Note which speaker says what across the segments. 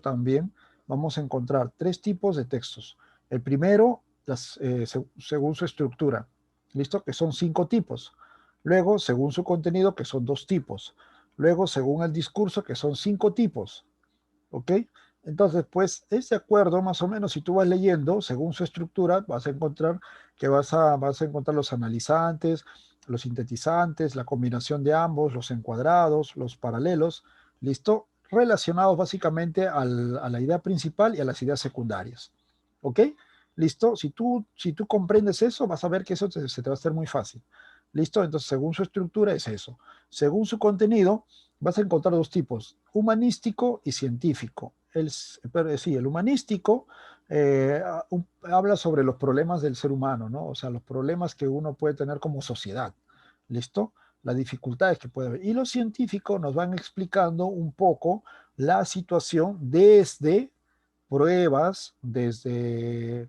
Speaker 1: también vamos a encontrar tres tipos de textos. El primero, según su estructura, ¿listo? Que son 5 tipos. Luego, según su contenido, que son 2 tipos. Luego, según el discurso, que son 5 tipos. ¿Ok? Entonces, pues, es de acuerdo, más o menos, si tú vas leyendo, según su estructura, vas a encontrar que vas a encontrar los analizantes, los sintetizantes, la combinación de ambos, los encuadrados, los paralelos, ¿listo? Relacionados básicamente a la idea principal y a las ideas secundarias. ¿Ok? ¿Listo? Si tú comprendes eso, vas a ver que eso se te va a hacer muy fácil. ¿Listo? Entonces, según su estructura es eso. Según su contenido, vas a encontrar 2 tipos, humanístico y científico. El humanístico habla sobre los problemas del ser humano, ¿no? O sea, los problemas que uno puede tener como sociedad, ¿listo? Las dificultades que puede haber. Y los científicos nos van explicando un poco la situación desde pruebas, desde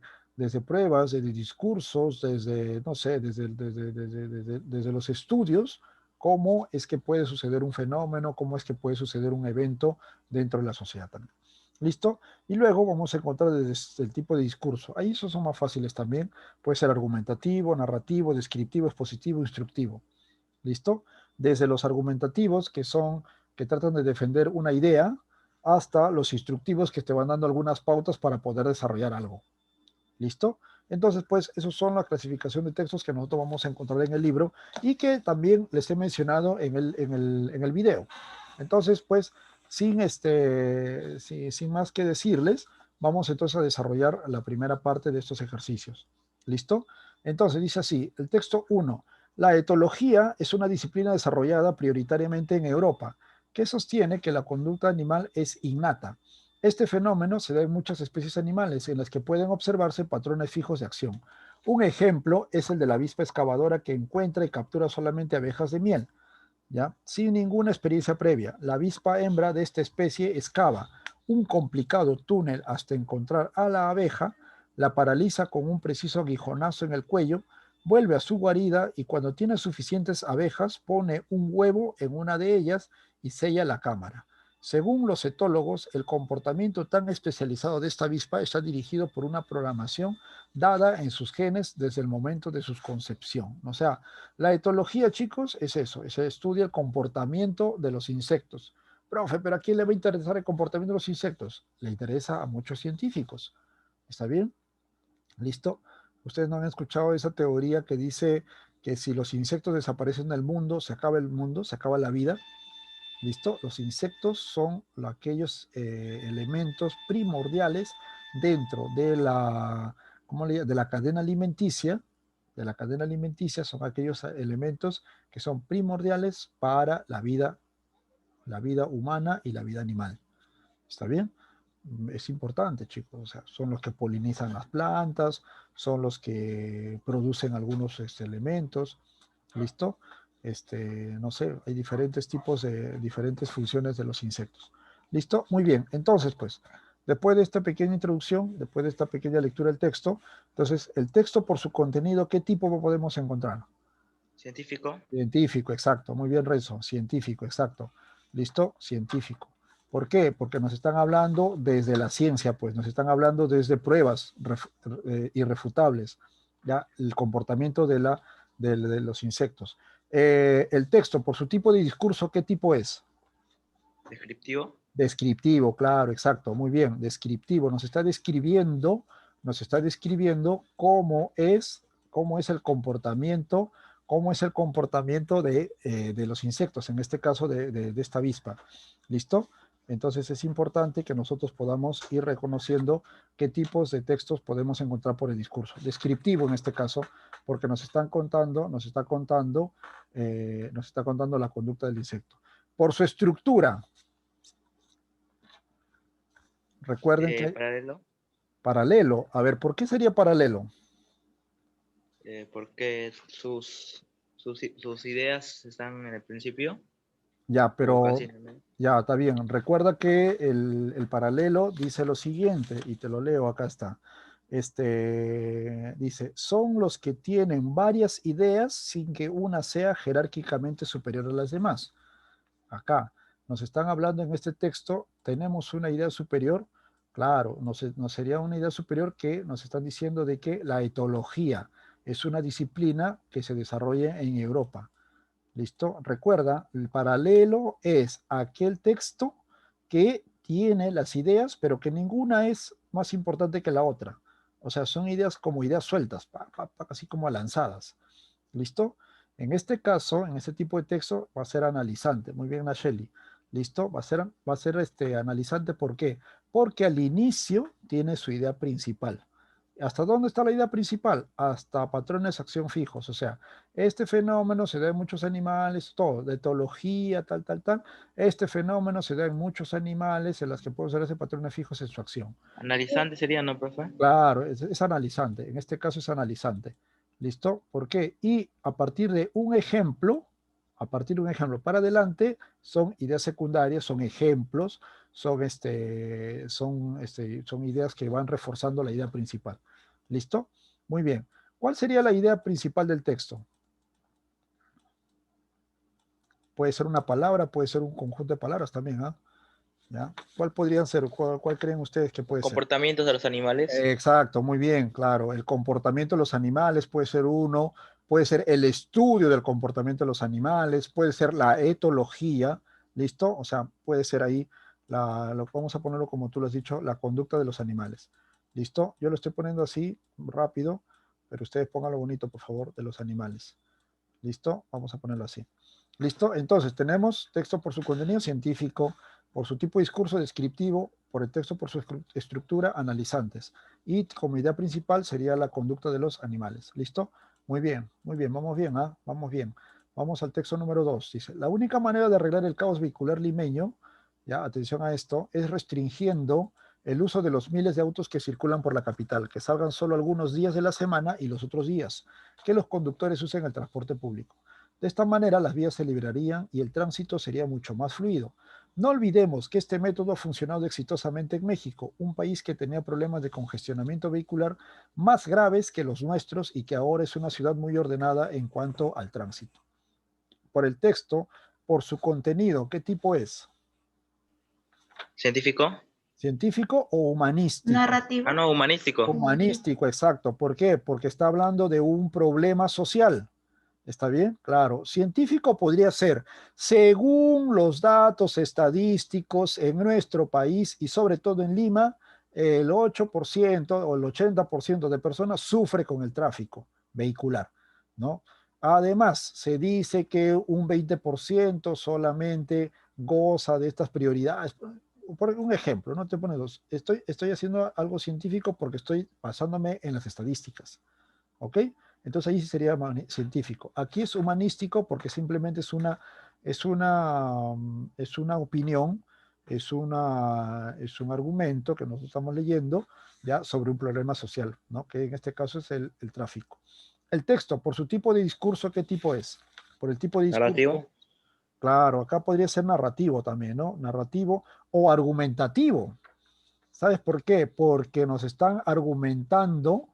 Speaker 1: pruebas, desde discursos, desde, no sé, desde los estudios, cómo es que puede suceder un fenómeno, cómo es que puede suceder un evento dentro de la sociedad también. ¿Listo? Y luego vamos a encontrar desde el tipo de discurso. Ahí esos son más fáciles también. Puede ser argumentativo, narrativo, descriptivo, expositivo, instructivo. ¿Listo? Desde los argumentativos, que tratan de defender una idea, hasta los instructivos que te van dando algunas pautas para poder desarrollar algo. ¿Listo? Entonces, pues, esos son la clasificación de textos que nosotros vamos a encontrar en el libro y que también les he mencionado en el video. Entonces, pues, sin más que decirles, vamos entonces a desarrollar la primera parte de estos ejercicios. ¿Listo? Entonces, dice así, el texto 1. La etología es una disciplina desarrollada prioritariamente en Europa, que sostiene que la conducta animal es innata. Este fenómeno se da en muchas especies animales en las que pueden observarse patrones fijos de acción. Un ejemplo es el de la avispa excavadora que encuentra y captura solamente abejas de miel, ¿ya? Sin ninguna experiencia previa. La avispa hembra de esta especie excava un complicado túnel hasta encontrar a la abeja, la paraliza con un preciso aguijonazo en el cuello, vuelve a su guarida y cuando tiene suficientes abejas pone un huevo en una de ellas y sella la cámara. Según los etólogos, el comportamiento tan especializado de esta avispa está dirigido por una programación dada en sus genes desde el momento de su concepción. O sea, la etología, chicos, es eso, se estudia el comportamiento de los insectos. Profe, pero ¿a quién le va a interesar el comportamiento de los insectos? Le interesa a muchos científicos. ¿Está bien? ¿Listo? Ustedes no han escuchado esa teoría que dice que si los insectos desaparecen del mundo, se acaba el mundo, se acaba la vida. ¿Listo? Los insectos son aquellos elementos primordiales dentro de la cadena alimenticia. De la cadena alimenticia son aquellos elementos que son primordiales para la vida humana y la vida animal. ¿Está bien? Es importante, chicos. O sea, son los que polinizan las plantas, son los que producen algunos elementos. ¿Listo? No sé, hay diferentes tipos de diferentes funciones de los insectos. ¿Listo? Muy bien. Entonces, pues, después de esta pequeña introducción, después de esta pequeña lectura del texto, entonces, el texto por su contenido, ¿qué tipo podemos encontrar?
Speaker 2: Científico.
Speaker 1: Científico, exacto. Muy bien, Renzo. Científico, exacto. ¿Listo? Científico. ¿Por qué? Porque nos están hablando desde la ciencia, pues nos están hablando desde pruebas irrefutables, ya el comportamiento de los insectos. El texto, por su tipo de discurso, ¿qué tipo es?
Speaker 2: Descriptivo.
Speaker 1: Descriptivo, claro, exacto, muy bien, descriptivo. Nos está describiendo cómo es el comportamiento, de los insectos, en este caso de esta avispa. ¿Listo? Entonces es importante que nosotros podamos ir reconociendo qué tipos de textos podemos encontrar por el discurso. Descriptivo en este caso, porque nos está contando la conducta del insecto. Por su estructura, recuerden que
Speaker 2: Paralelo.
Speaker 1: paralelo. A ver, ¿por qué sería paralelo?
Speaker 2: Porque sus ideas están en el principio
Speaker 1: Ya,
Speaker 2: o casi
Speaker 1: pero
Speaker 2: en el medio.
Speaker 1: ya está bien. Recuerda que el paralelo dice lo siguiente, y te lo leo, acá está. Dice, son los que tienen varias ideas sin que una sea jerárquicamente superior a las demás. Acá. nos están hablando en este texto, tenemos una idea superior. Claro, nos sería una idea superior que nos están diciendo de que la etología es una disciplina que se desarrolla en Europa. ¿Listo? Recuerda, el paralelo es aquel texto que tiene las ideas, pero que ninguna es más importante que la otra. O sea, son ideas como ideas sueltas, así como lanzadas. ¿Listo? En este caso, en este tipo de texto, va a ser analizante. Muy bien, Nacheli. ¿Listo? Va a ser analizante. ¿Por qué? Porque al inicio tiene su idea principal. ¿Hasta dónde está la idea principal? Hasta patrones de acción fijos. O sea, este fenómeno se da en muchos animales, todo, de etología, tal, tal, tal. Este fenómeno se da en muchos animales en los que pueden usarse patrones fijos en su acción.
Speaker 2: Analizante sería, ¿no, profe?
Speaker 1: Claro, es analizante. En este caso es analizante. ¿Listo? ¿Por qué? Y a partir de un ejemplo para adelante, son ideas secundarias, son ejemplos, son ideas que van reforzando la idea principal. ¿Listo? Muy bien. ¿Cuál sería la idea principal del texto? Puede ser una palabra, puede ser un conjunto de palabras también, ¿ah? ¿Ya? ¿Cuál podrían ser? ¿Cuál creen ustedes que puede ser?
Speaker 2: Comportamientos de los animales.
Speaker 1: Exacto, muy bien, claro. El comportamiento de los animales puede ser uno, puede ser el estudio del comportamiento de los animales, puede ser la etología, ¿listo? O sea, puede ser ahí, vamos a ponerlo como tú lo has dicho, la conducta de los animales, ¿listo? Yo lo estoy poniendo así, rápido, pero ustedes pónganlo bonito, por favor, de los animales, ¿listo? Vamos a ponerlo así. ¿Listo? Entonces, tenemos texto por su contenido científico, por su tipo de discurso descriptivo, por el texto por su estructura, analizantes. Y como idea principal sería la conducta de los animales. ¿Listo? Muy bien, vamos bien, ¿ah? Vamos bien. Vamos al texto número 2. Dice, la única manera de arreglar el caos vehicular limeño, ya, atención a esto, es restringiendo el uso de los miles de autos que circulan por la capital, que salgan solo algunos días de la semana y los otros días, que los conductores usen el transporte público. De esta manera las vías se liberarían y el tránsito sería mucho más fluido. No olvidemos que este método ha funcionado exitosamente en México, un país que tenía problemas de congestionamiento vehicular más graves que los nuestros y que ahora es una ciudad muy ordenada en cuanto al tránsito. Por el texto, por su contenido, ¿qué tipo es?
Speaker 2: Científico.
Speaker 1: ¿Científico o humanístico?
Speaker 3: Narrativo.
Speaker 2: Ah, no, humanístico.
Speaker 1: Humanístico, exacto. ¿Por qué? Porque está hablando de un problema social. ¿Está bien? Claro. Científico podría ser, según los datos estadísticos en nuestro país y sobre todo en Lima, el 8% o el 80% de personas sufre con el tráfico vehicular, ¿no? Además, se dice que un 20% solamente goza de estas prioridades. Por un ejemplo, no te pones dos. Estoy haciendo algo científico porque estoy basándome en las estadísticas. ¿Ok? Entonces ahí sí sería científico. Aquí es humanístico porque simplemente es una opinión, es un argumento que nosotros estamos leyendo ya sobre un problema social, ¿no? Que en este caso es el tráfico. El texto, por su tipo de discurso, ¿qué tipo es? Por el tipo de discurso,
Speaker 2: Narrativo.
Speaker 1: claro, acá podría ser narrativo también, ¿no? Narrativo o argumentativo. ¿Sabes por qué? Porque nos están argumentando,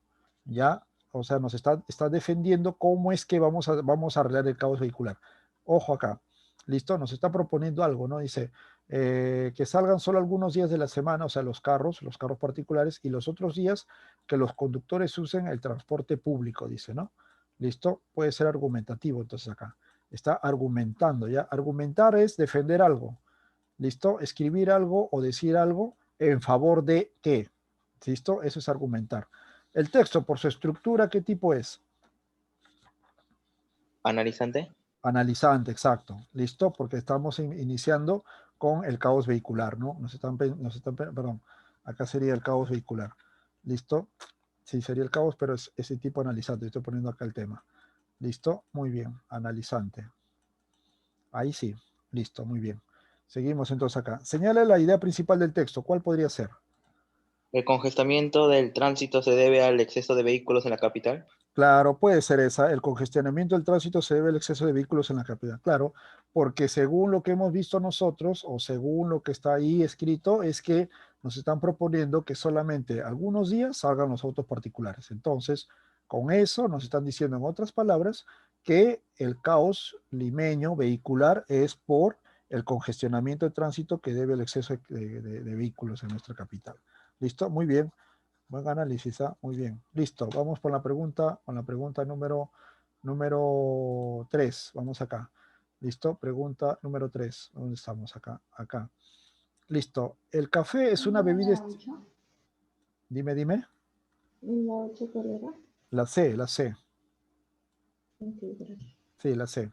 Speaker 1: ¿ya? O sea, está defendiendo cómo es que vamos a arreglar el caos vehicular. Ojo acá, ¿listo? Nos está proponiendo algo, ¿no? Dice que salgan solo algunos días de la semana, o sea, los carros particulares, y los otros días que los conductores usen el transporte público, dice, ¿no? ¿Listo? Puede ser argumentativo, entonces acá. Está argumentando, ¿ya? Argumentar es defender algo. ¿Listo? Escribir algo o decir algo en favor de qué. ¿Listo? Eso es argumentar. El texto, por su estructura, ¿qué tipo es?
Speaker 2: Analizante.
Speaker 1: Analizante, exacto. ¿Listo? Porque estamos iniciando con el caos vehicular, ¿no? Perdón, acá sería el caos vehicular. ¿Listo? Sí, sería el caos, pero es ese tipo analizante. Estoy poniendo acá el tema. ¿Listo? Muy bien. Analizante. Ahí sí. Listo, muy bien. Seguimos entonces acá. Señala la idea principal del texto. ¿Cuál podría ser?
Speaker 2: El congestionamiento del tránsito se debe al exceso de vehículos en la capital.
Speaker 1: Claro, puede ser esa. El congestionamiento del tránsito se debe al exceso de vehículos en la capital. Claro, porque según lo que hemos visto nosotros o según lo que está ahí escrito, es que nos están proponiendo que solamente algunos días salgan los autos particulares. Entonces, con eso nos están diciendo, en otras palabras, que el caos limeño vehicular es por el congestionamiento de tránsito que debe el exceso de vehículos en nuestra capital. ¿Listo? Muy bien. Buen análisis, ¿ah? Muy bien. Listo. Vamos con la pregunta número 3. Vamos acá. ¿Listo? Pregunta número 3. ¿Dónde estamos? Acá. Acá. Listo. El café es una bebida... Dime, dime.
Speaker 3: ¿La 8 cuál era?
Speaker 1: La C, la C.
Speaker 3: Ok, gracias.
Speaker 1: Sí, la C.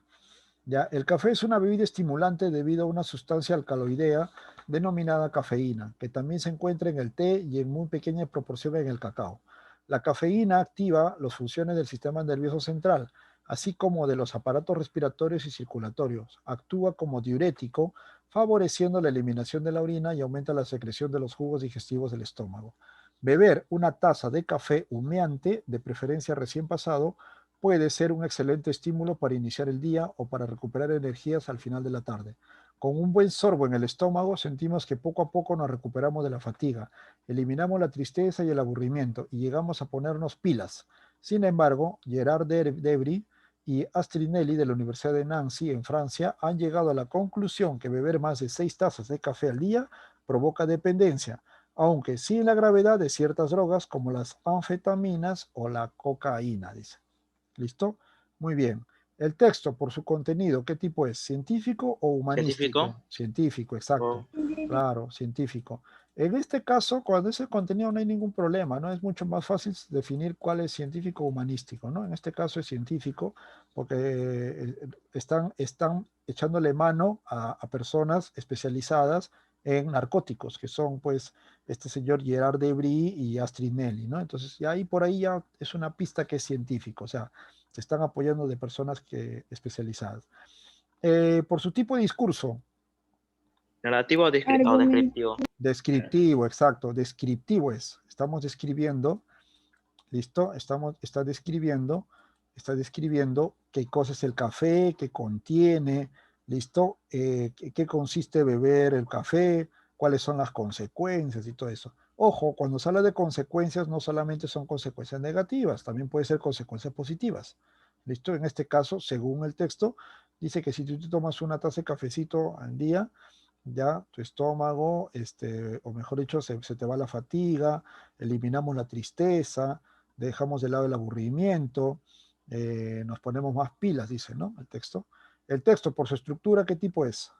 Speaker 1: Ya, el café es una bebida estimulante debido a una sustancia alcaloidea denominada cafeína, que también se encuentra en el té y en muy pequeña proporción en el cacao. La cafeína activa las funciones del sistema nervioso central, así como de los aparatos respiratorios y circulatorios. Actúa como diurético, favoreciendo la eliminación de la orina y aumenta la secreción de los jugos digestivos del estómago. Beber una taza de café humeante, de preferencia recién pasado, puede ser un excelente estímulo para iniciar el día o para recuperar energías al final de la tarde. Con un buen sorbo en el estómago sentimos que poco a poco nos recuperamos de la fatiga, eliminamos la tristeza y el aburrimiento y llegamos a ponernos pilas. Sin embargo, Gerard Debry y Astrid Nelly de la Universidad de Nancy en Francia han llegado a la conclusión que beber más de 6 tazas de café al día provoca dependencia, aunque sin la gravedad de ciertas drogas como las anfetaminas o la cocaína, dice. ¿Listo? Muy bien. El texto, por su contenido, ¿qué tipo es? ¿Científico o humanístico?
Speaker 2: ¿Científico?
Speaker 1: Científico, exacto.
Speaker 2: O
Speaker 1: Claro, científico. En este caso, cuando es el contenido no hay ningún problema, ¿no? Es mucho más fácil definir cuál es científico o humanístico, ¿no? En este caso es científico porque están echándole mano a personas especializadas en narcóticos, que son, pues, este señor Gerard Debry y Astrid Nelly, ¿no? Entonces, ya ahí por ahí ya es una pista que es científico, o sea, se están apoyando de personas especializadas. Por su tipo de discurso,
Speaker 2: narrativo o o
Speaker 3: Argumento.
Speaker 2: descriptivo.
Speaker 1: descriptivo, exacto, descriptivo es. Estamos describiendo, ¿listo? Está describiendo qué cosa es el café, qué contiene, ¿listo? Qué consiste beber el café, cuáles son las consecuencias y todo eso. Ojo, cuando se habla de consecuencias, no solamente son consecuencias negativas, también puede ser consecuencias positivas. ¿Listo? En este caso, según el texto, dice que si tú te tomas una taza de cafecito al día, ya tu estómago, o mejor dicho, se te va la fatiga, eliminamos la tristeza, dejamos de lado el aburrimiento, nos ponemos más pilas, dice, ¿no? El texto. El texto, por su estructura, ¿qué tipo es?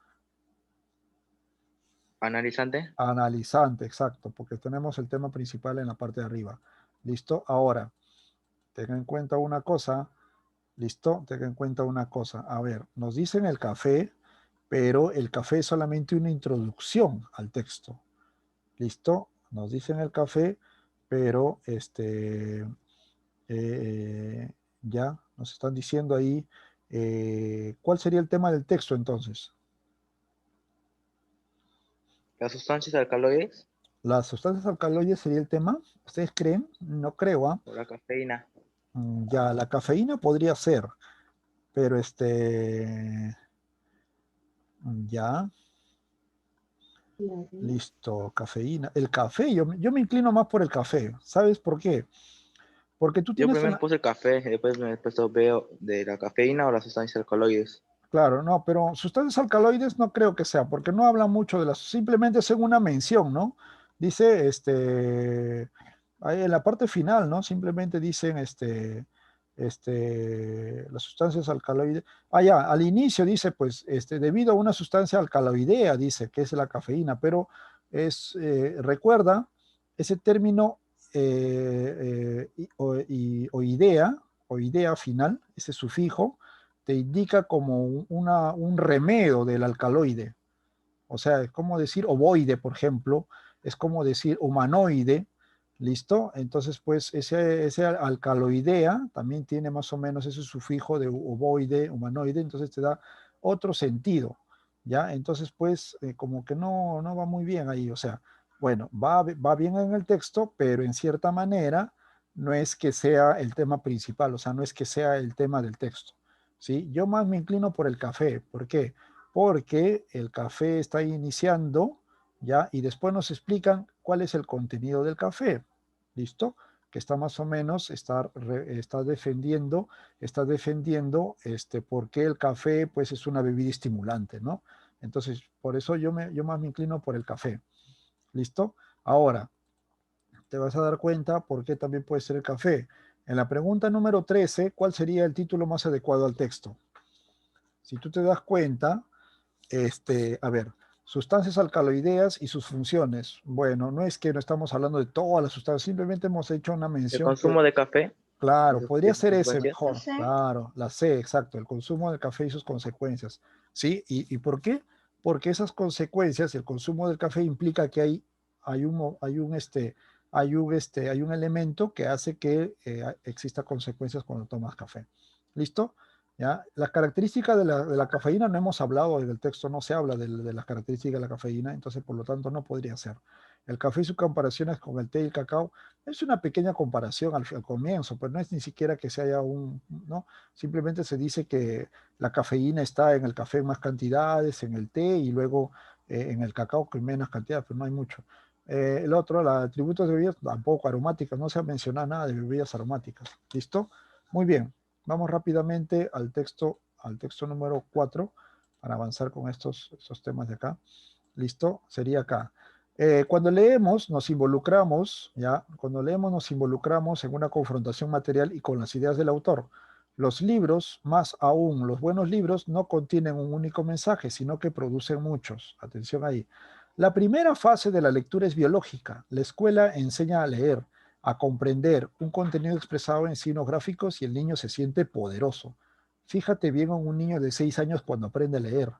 Speaker 2: Analizante.
Speaker 1: Analizante, exacto, porque tenemos el tema principal en la parte de arriba. ¿Listo? Ahora, tenga en cuenta una cosa, ¿listo? Tenga en cuenta una cosa. A ver, nos dicen el café, pero el café es solamente una introducción al texto. ¿Listo? Nos dicen el café, pero ya nos están diciendo ahí cuál sería el tema del texto entonces.
Speaker 2: Las sustancias alcaloides
Speaker 1: Las sustancias alcaloides sería el tema. ¿Ustedes creen? No creo, ¿ah?
Speaker 2: o la cafeína.
Speaker 1: Ya, la cafeína podría ser, pero ya,
Speaker 3: Claro.
Speaker 1: listo, cafeína. El café, yo me inclino más por el café. ¿Sabes por qué? Porque tú
Speaker 2: Yo
Speaker 1: tienes
Speaker 2: primero
Speaker 1: una...
Speaker 2: puse el café y después me he puesto veo de la cafeína o las sustancias alcaloides.
Speaker 1: Claro, no, pero sustancias alcaloides no creo que sea, porque no habla mucho de las, simplemente es una mención, ¿no? Dice, ahí en la parte final, ¿no? Simplemente dicen, las sustancias alcaloides. Ah, ya, al inicio dice, pues, debido a una sustancia alcaloidea, dice, que es la cafeína, pero recuerda, ese término o idea final, ese sufijo, te indica como un remedio del alcaloide. O sea, es como decir ovoide, por ejemplo, es como decir humanoide, ¿listo? Entonces, pues ese alcaloidea también tiene más o menos ese sufijo de ovoide, humanoide, entonces te da otro sentido, ¿ya? Entonces, pues, como que no va muy bien ahí, o sea, bueno, va bien en el texto, pero en cierta manera no es que sea el tema principal, o sea, no es que sea el tema del texto, ¿sí? Yo más me inclino por el café, ¿por qué? Porque el café está iniciando, ¿ya? Y después nos explican cuál es el contenido del café, ¿listo? Que está más o menos, está defendiendo por qué el café, pues, es una bebida estimulante, ¿no? Entonces, por eso yo más me inclino por el café. ¿Listo? Ahora, te vas a dar cuenta por qué también puede ser el café. En la pregunta número 13, ¿cuál sería el título más adecuado al texto? Si tú te das cuenta, a ver, sustancias alcaloideas y sus funciones. Bueno, no es que no estamos hablando de todas las sustancias, simplemente hemos hecho una
Speaker 2: El
Speaker 1: mención que,
Speaker 2: consumo de café y
Speaker 1: claro,
Speaker 2: sus,
Speaker 1: podría
Speaker 2: y sus
Speaker 1: ser ese
Speaker 2: consecuencias.
Speaker 1: mejor,
Speaker 3: Entonces,
Speaker 1: claro, la C, exacto, el consumo del café y sus consecuencias. ¿Sí? ¿Y por qué? Porque esas consecuencias, el consumo del café implica que hay un elemento que hace que exista consecuencias cuando tomas café. ¿Listo? ¿Ya? Las características de la cafeína no hemos hablado, en el texto no se habla de las características de la cafeína, entonces por lo tanto no podría ser. El café y sus comparaciones con el té y el cacao es una pequeña comparación al comienzo, pero no es ni siquiera que se haya ¿no? Simplemente se dice que la cafeína está en el café en más cantidades, en el té y luego en el cacao con menos cantidades, pero no hay mucho. El otro, los atributos de bebidas, tampoco aromáticas, no se ha mencionado nada de bebidas aromáticas. ¿Listo? Muy bien. Vamos rápidamente al texto número 4 para avanzar con estos temas de acá. ¿Listo? Sería acá. Cuando leemos, nos involucramos, ¿ya? Cuando leemos, nos involucramos en una confrontación material y con las ideas del autor. Los libros, más aún los buenos libros, no contienen un único mensaje, sino que producen muchos. Atención ahí. La primera fase de la lectura es biológica. La escuela enseña a leer, a comprender un contenido expresado en signos gráficos y el niño se siente poderoso. Fíjate bien en un niño de 6 años cuando aprende a leer.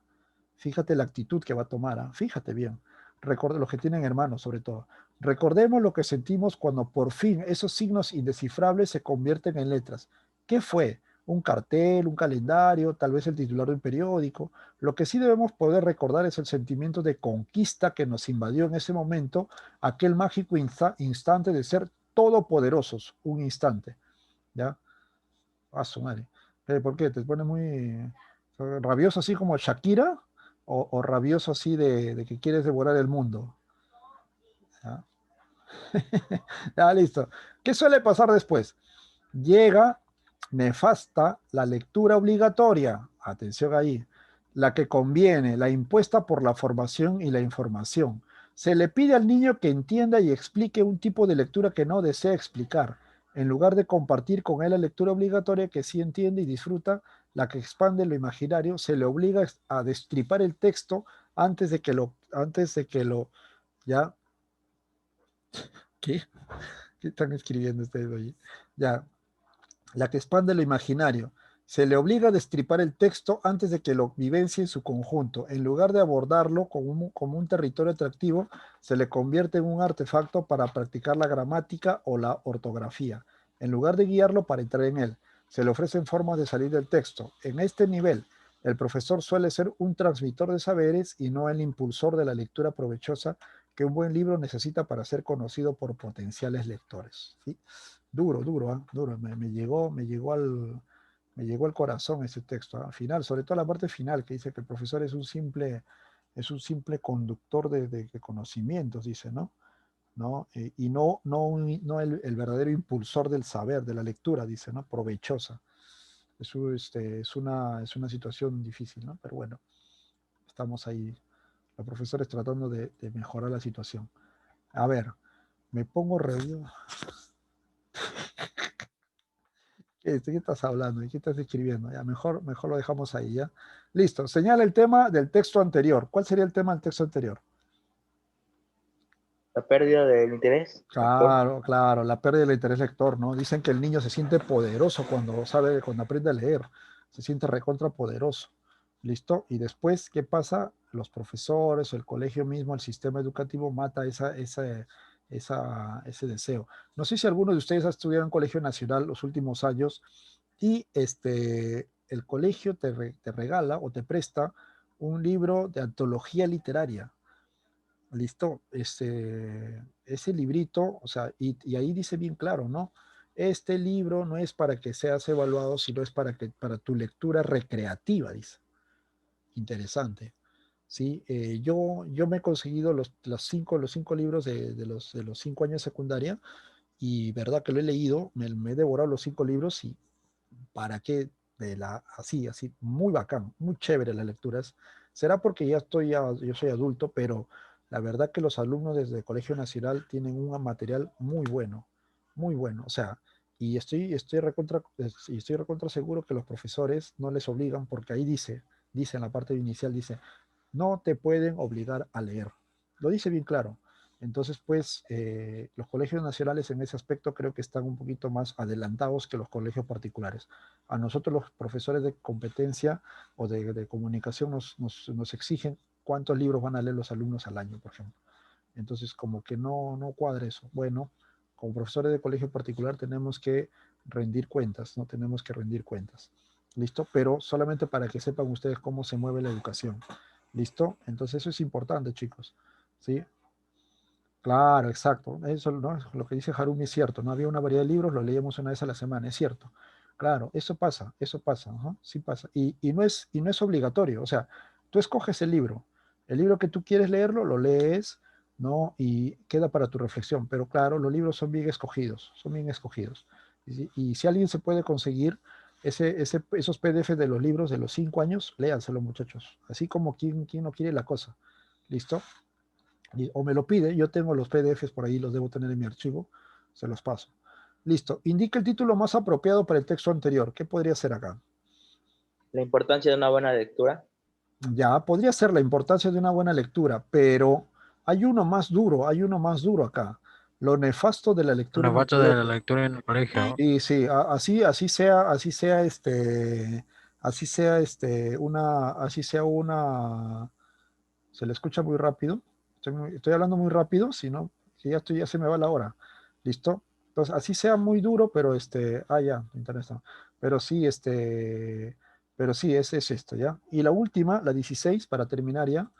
Speaker 1: Fíjate la actitud que va a tomar, ¿ah? Fíjate bien. Los que tienen hermanos, sobre todo. Recordemos lo que sentimos cuando por fin esos signos indescifrables se convierten en letras. ¿Qué fue? Un cartel, un calendario, tal vez el titular de un periódico. Lo que sí debemos poder recordar es el sentimiento de conquista que nos invadió en ese momento, aquel mágico instante de ser todopoderosos, un instante. ¿Ya? A su madre. ¿Por qué? ¿Te pones muy rabioso así como Shakira? ¿O rabioso así de que quieres devorar el mundo? ¿Ya? Ya, listo. ¿Qué suele pasar después? Llega nefasta la lectura obligatoria. Atención ahí. La que conviene, la impuesta por la formación y la información. Se le pide al niño que entienda y explique un tipo de lectura que no desea explicar, en lugar de compartir con él la lectura obligatoria que sí entiende y disfruta, la que expande lo imaginario, se le obliga a destripar el texto antes de que lo, ya, ¿qué? ¿Qué están escribiendo ustedes hoy? Ya, la que expande lo imaginario. Se le obliga a destripar el texto antes de que lo vivencie en su conjunto. En lugar de abordarlo como un territorio atractivo, se le convierte en un artefacto para practicar la gramática o la ortografía. En lugar de guiarlo para entrar en él, se le ofrecen formas de salir del texto. En este nivel, el profesor suele ser un transmisor de saberes y no el impulsor de la lectura provechosa que un buen libro necesita para ser conocido por potenciales lectores. ¿Sí? Duro, duro, duro. Me llegó al corazón ese texto. Al final, sobre todo la parte final, que dice que el profesor es un simple conductor de conocimientos, dice, ¿no? ¿No? Y no el verdadero impulsor del saber, de la lectura, dice, ¿no? Provechosa. Es una situación difícil, ¿no? Pero bueno, estamos ahí, los profesores tratando de mejorar la situación. A ver, me pongo review. ¿Qué estás hablando? ¿De qué estás escribiendo? Ya, mejor lo dejamos ahí, ¿ya? Listo. Señala el tema del texto anterior. ¿Cuál sería el tema del texto anterior?
Speaker 2: La pérdida del interés lector.
Speaker 1: Claro, claro, la pérdida del interés lector, ¿no? Dicen que el niño se siente poderoso cuando aprende a leer. Se siente recontra poderoso. ¿Listo? Y después, ¿qué pasa? Los profesores, el colegio mismo, el sistema educativo mata ese deseo. No sé si alguno de ustedes ha estudiado en colegio nacional los últimos años y el colegio te regala o te presta un libro de antología literaria. ¿Listo? Ese librito, o sea, y ahí dice bien claro, ¿no? Este libro no es para que seas evaluado, sino es para tu lectura recreativa, dice. Interesante. ¿Sí? Yo me he conseguido los cinco libros de los 5 años de secundaria y verdad que lo he leído, me he devorado los 5 libros y para qué, así, muy bacán, muy chévere las lecturas. Será porque yo soy adulto, pero la verdad que los alumnos desde el Colegio Nacional tienen un material muy bueno. O sea, y estoy recontra seguro que los profesores no les obligan, porque ahí dice en la parte inicial, dice, no te pueden obligar a leer. Lo dice bien claro. Entonces, pues, los colegios nacionales en ese aspecto creo que están un poquito más adelantados que los colegios particulares. A nosotros los profesores de competencia o de comunicación nos exigen cuántos libros van a leer los alumnos al año, por ejemplo. Entonces, como que no cuadra eso. Bueno, como profesores de colegio particular tenemos que rendir cuentas, ¿no? Tenemos que rendir cuentas. ¿Listo? Pero solamente para que sepan ustedes cómo se mueve la educación. ¿Listo? Entonces eso es importante, chicos. ¿Sí? Claro, exacto. Eso, ¿no? Lo que dice Harumi es cierto. No había una variedad de libros, lo leíamos una vez a la semana, es cierto. Claro, eso pasa, ajá, sí pasa. Y no es obligatorio, o sea, tú escoges el libro que tú quieres leerlo, lo lees, ¿no? Y queda para tu reflexión. Pero claro, los libros son bien escogidos. Y si alguien se puede conseguir esos PDF de los libros de los 5 años, léanselo, muchachos. Así como quien no quiere la cosa. ¿Listo? O me lo pide, yo tengo los PDFs por ahí, los debo tener en mi archivo, se los paso. Listo. Indica el título más apropiado para el texto anterior. ¿Qué podría ser acá?
Speaker 2: La importancia de una buena lectura.
Speaker 1: Ya, podría ser la importancia de una buena lectura, pero hay uno más duro acá. Lo nefasto de la lectura
Speaker 4: Una
Speaker 1: en el
Speaker 4: falta de la
Speaker 1: colegio.
Speaker 4: lectura en el colegio.
Speaker 1: Y sí, así sea una, se le escucha muy rápido. Estoy hablando muy rápido, si no, que ya se me va la hora. ¿Listo? Entonces, así sea muy duro, pero ya, internet está. Pero sí, pero sí, es esto, ¿ya? Y la última, la 16, para terminar ya.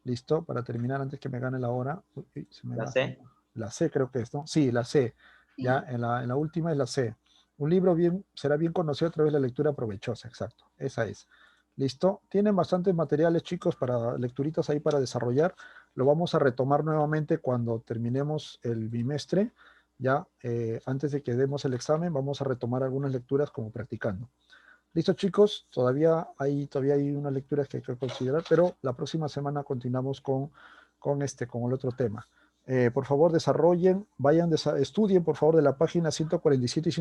Speaker 1: ¿Listo? Para terminar antes que me gane la hora. Uy, se me
Speaker 2: La
Speaker 1: va.
Speaker 2: C.
Speaker 1: La C creo que es, ¿no? Sí, la C. Ya, en la última es la C. Un libro será bien conocido a través de la lectura provechosa, exacto. Esa es. ¿Listo? Tienen bastantes materiales, chicos, para lecturitas ahí para desarrollar. Lo vamos a retomar nuevamente cuando terminemos el bimestre. Ya, antes de que demos el examen, vamos a retomar algunas lecturas como practicando. ¿Listo, chicos? Todavía hay unas lecturas que hay que considerar, pero la próxima semana continuamos con el otro tema. Por favor, desarrollen, estudien, por favor, de la página 147 y